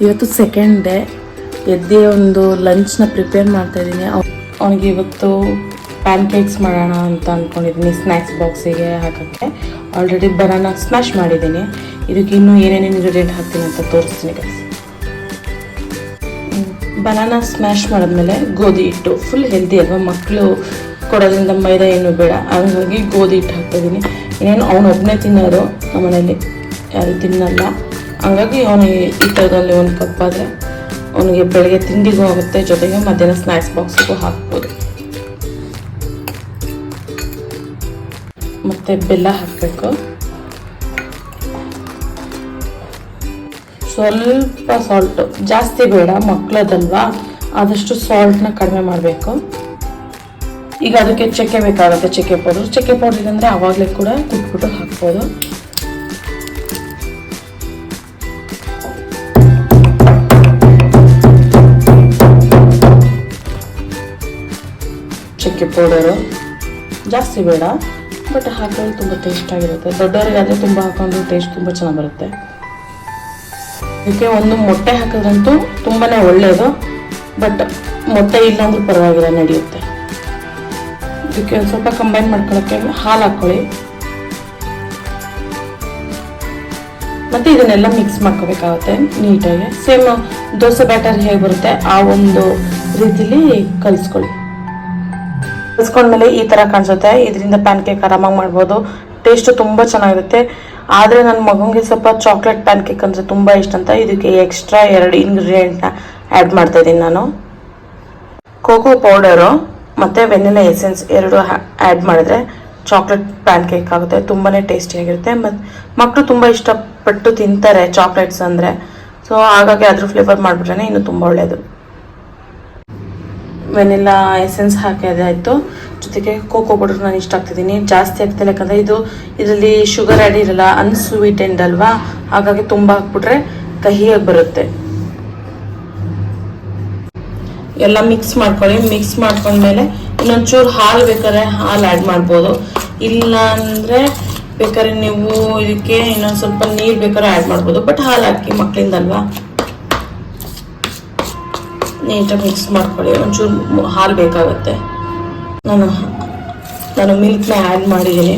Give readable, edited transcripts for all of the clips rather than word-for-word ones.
ಇವತ್ತು second day ಎದ್ದಿ ಒಂದು ಲಂಚ್ನ prepare ಮಾಡ್ತಾಯಿದ್ದೀನಿ. ಅವನಿಗೆ ಇವತ್ತು ಪ್ಯಾನ್ ಕೇಕ್ಸ್ ಮಾಡೋಣ ಅಂತ ಅಂದ್ಕೊಂಡಿದ್ದೀನಿ. ಸ್ನ್ಯಾಕ್ಸ್ ಬಾಕ್ಸಿಗೆ ಹಾಕೋಕ್ಕೆ ಆಲ್ರೆಡಿ ಬನಾನಾ ಸ್ಮ್ಯಾಶ್ ಮಾಡಿದ್ದೀನಿ. ಇದಕ್ಕೆ ಇನ್ನೂ ಏನೇನು ಇಂಗ್ರೀಡಿಯೆಂಟ್ ಹಾಕ್ತೀನಿ ಅಂತ ತೋರಿಸ್ತೀನಿ ಗೈಸ್. ಬನಾನಾ ಸ್ಮ್ಯಾಶ್ ಮಾಡಿದ್ಮೇಲೆ ಗೋಧಿ ಹಿಟ್ಟು ಫುಲ್ ಹೆಲ್ದಿ ಅಲ್ವಾ, ಮಕ್ಕಳು ಕೊಡೋದ್ರಿಂದ ಮೈದಾ ಏನು ಬೇಡ, ಹಂಗಾಗಿ ಗೋಧಿ ಹಿಟ್ಟು ಹಾಕ್ತಾಯಿದ್ದೀನಿ. ಇನ್ನೇನು ಅವನೊಬ್ಬನೇ ತಿನ್ನೋರು, ನಮ್ಮ ಮನೇಲಿ ಯಾರು ತಿನ್ನಲ್ಲ. ಹಂಗಾಗಿ ಅವನಿಗೆ ಈ ಥರದಲ್ಲಿ ಒಂದು ಕಪ್ ಆದರೆ ಅವನಿಗೆ ಬೆಳಗ್ಗೆ ತಿಂಡಿಗೂ ಆಗುತ್ತೆ, ಜೊತೆಗೆ ಮಧ್ಯಾಹ್ನ ಸ್ನ್ಯಾಕ್ಸ್ ಬಾಕ್ಸಿಗೂ ಹಾಕ್ಬೋದು. ಮತ್ತು ಬೆಲ್ಲ ಹಾಕಬೇಕು, ಸ್ವಲ್ಪ ಸಾಲ್ಟು, ಜಾಸ್ತಿ ಬೇಡ, ಮಕ್ಕಳದಲ್ವಾ, ಆದಷ್ಟು ಸಾಲ್ಟ್ನ ಕಡಿಮೆ ಮಾಡಬೇಕು. ಈಗ ಅದಕ್ಕೆ ಚಕ್ಕೆ ಬೇಕಾಗುತ್ತೆ, ಚಕ್ಕೆ ಪೌಡ್ರ್ ಇಲ್ಲಾಂದರೆ ಆವಾಗಲೇ ಕೂಡ ಕುಟ್ಬಿಟ್ಟು ಹಾಕ್ಬೋದು. ಚಕ್ಕೆ ಪೌಡರು ಜಾಸ್ತಿ ಬೇಡ, ಬಟ್ ಹಾಕೋದು ತುಂಬ ಟೇಸ್ಟಾಗಿರುತ್ತೆ. ದೊಡ್ಡವರಿಗಾದರೆ ತುಂಬ ಹಾಕೊಂಡು ಟೇಸ್ಟ್ ತುಂಬ ಚೆನ್ನಾಗಿ ಬರುತ್ತೆ. ಇದಕ್ಕೆ ಒಂದು ಮೊಟ್ಟೆ ಹಾಕೋದ್ರಂತೂ ತುಂಬಾ ಒಳ್ಳೆಯದು, ಬಟ್ ಮೊಟ್ಟೆ ಇಲ್ಲಾಂದ್ರೂ ಪರವಾಗಿಲ್ಲ, ನಡೆಯುತ್ತೆ. ಇದಕ್ಕೆ ಒಂದು ಸ್ವಲ್ಪ ಕಂಬೈನ್ ಮಾಡ್ಕೊಳ್ಳೋಕ್ಕೆ ಹಾಲು ಹಾಕ್ಕೊಳ್ಳಿ. ಮತ್ತು ಇದನ್ನೆಲ್ಲ ಮಿಕ್ಸ್ ಮಾಡ್ಕೋಬೇಕಾಗುತ್ತೆ ನೀಟಾಗಿ. ಸೇಮ್ ದೋಸೆ ಬ್ಯಾಟರ್ ಹೇಗೆ ಬರುತ್ತೆ ಆ ಒಂದು ರೀತಿಲಿ ಕಲಿಸ್ಕೊಳ್ಳಿ. ಕಲಿಸ್ಕೊಂಡ್ಮೇಲೆ ಈ ಥರ ಕಾಣಿಸುತ್ತೆ. ಇದರಿಂದ ಪ್ಯಾನ್ ಕೇಕ್ ಆರಾಮಾಗಿ ಮಾಡ್ಬೋದು. ಟೇಸ್ಟು ತುಂಬ ಚೆನ್ನಾಗಿರುತ್ತೆ. ಆದರೆ ನನ್ನ ಮಗನಿಗೆ ಸ್ವಲ್ಪ ಚಾಕ್ಲೇಟ್ ಪ್ಯಾನ್ ಕೇಕ್ ಅಂದರೆ ತುಂಬ ಇಷ್ಟ ಅಂತ ಇದಕ್ಕೆ ಎಕ್ಸ್ಟ್ರಾ 2 ಇಂಗ್ರೀಡಿಯೆಂಟ್ನ ಆ್ಯಡ್ ಮಾಡ್ತಾಯಿದ್ದೀನಿ ನಾನು. ಕೋಕೋ ಪೌಡರು ಮತ್ತು ವೆನಿಲಾ ಎಸೆನ್ಸ್ 2 ಆ್ಯಡ್ ಮಾಡಿದ್ರೆ ಚಾಕ್ಲೇಟ್ ಪ್ಯಾನ್ ಕೇಕ್ ಆಗುತ್ತೆ. ತುಂಬಾ ಟೇಸ್ಟಿಯಾಗಿರುತ್ತೆ. ಮತ್ತು ಮಕ್ಕಳು ತುಂಬ ಇಷ್ಟಪಟ್ಟು ತಿಂತಾರೆ ಚಾಕ್ಲೇಟ್ಸ್ ಅಂದರೆ. ಸೊ ಹಾಗಾಗಿ ಅದ್ರ ಫ್ಲೇವರ್ ಮಾಡಿಬಿಟ್ರೆ ಇನ್ನೂ ತುಂಬ ಒಳ್ಳೆಯದು. ವೆನಿಲಾ ಎಸೆನ್ಸ್ ಹಾಕಿದಾಯಿತು, ಜೊತೆಗೆ ಕೋಕೋ ಪೌಡರ್ ನಾನು ಇಷ್ಟ ಆಗ್ತಿದ್ದೀನಿ. ಜಾಸ್ತಿ ಆಗ್ತಿಲ್ಲ, ಯಾಕಂದರೆ ಇದರಲ್ಲಿ ಶುಗರ್ ಆ್ಯಡ್ ಇರಲ್ಲ, ಅನ್ಸ್ವೀಟೆಂಡ್ ಅಲ್ವಾ, ಹಾಗಾಗಿ ತುಂಬ ಹಾಕ್ಬಿಟ್ರೆ ಕಹಿಯಾಗಿ ಬರುತ್ತೆ. ಎಲ್ಲ ಮಿಕ್ಸ್ ಮಾಡ್ಕೊಳ್ಳಿ. ಮಿಕ್ಸ್ ಮಾಡ್ಕೊಂಡ್ಮೇಲೆ ಇನ್ನೊಂಚೂರು ಹಾಲು ಬೇಕಾದ್ರೆ ಹಾಲು ಆ್ಯಡ್ ಮಾಡ್ಬೋದು, ಇಲ್ಲ ಅಂದರೆ ಬೇಕಾದ್ರೆ ನೀವು ಇದಕ್ಕೆ ಇನ್ನೊಂದು ಸ್ವಲ್ಪ ನೀರು ಬೇಕಾದ್ರೆ ಆ್ಯಡ್ ಮಾಡ್ಬೋದು, ಬಟ್ ಹಾಲು ಹಾಕಿ, ಮಕ್ಕಳಿಂದಲ್ವಾ. ನೀಟಾಗಿ ಮಿಕ್ಸ್ ಮಾಡ್ಕೊಳ್ಳಿ. ಒಂಚೂರು ಹಾಲು ಬೇಕಾಗುತ್ತೆ. ನಾನು ಮಿಲ್ಕ್ನ ಆ್ಯಡ್ ಮಾಡಿದ್ದೀನಿ.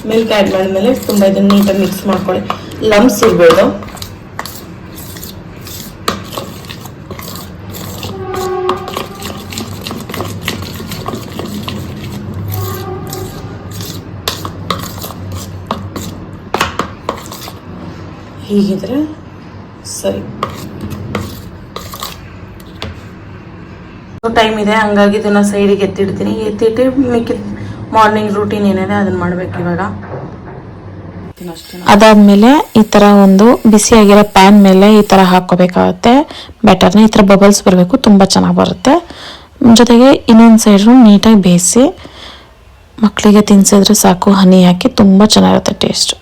ಮಿಲ್ಕ್ ಆ್ಯಡ್ ಮಾಡಿದ್ಮೇಲೆ ತುಂಬ ಇದನ್ನು ನೀಟಾಗಿ ಮಿಕ್ಸ್ ಮಾಡ್ಕೊಳ್ಳಿ. ಲಮ್ಸ್ ಇರಬೇಡ. ಹೀಗಿದ್ರೆ ಸರಿ. ಟೈಮ್ ಇದೆ, ಹಂಗಾಗಿ ಇದನ್ನು ಸೈಡಿಗೆ ಎತ್ತಿಡ್ತೀನಿ. ಮಿಕ್ಕಿದ ಮಾರ್ನಿಂಗ್ ರೂಟೀನ್ ಏನಿದೆ ಅದನ್ನು ಮಾಡಬೇಕು ಇವಾಗ. ಅದಾದ್ಮೇಲೆ ಈ ಥರ ಒಂದು ಬಿಸಿಯಾಗಿರೋ ಪ್ಯಾನ್ ಮೇಲೆ ಈ ಥರ ಹಾಕ್ಕೋಬೇಕಾಗುತ್ತೆ ಬ್ಯಾಟರ್ನ. ಈ ಥರ ಬಬಲ್ಸ್ ಬರಬೇಕು, ತುಂಬ ಚೆನ್ನಾಗಿ ಬರುತ್ತೆ. ಜೊತೆಗೆ ಇನ್ನೊಂದು ಸೈಡು ನೀಟಾಗಿ ಬೇಯಿಸಿ ಮಕ್ಕಳಿಗೆ ತಿನ್ಸಿದ್ರೆ ಸಾಕು. ಹನಿ ಹಾಕಿ ತುಂಬ ಚೆನ್ನಾಗಿರುತ್ತೆ ಟೇಸ್ಟ್.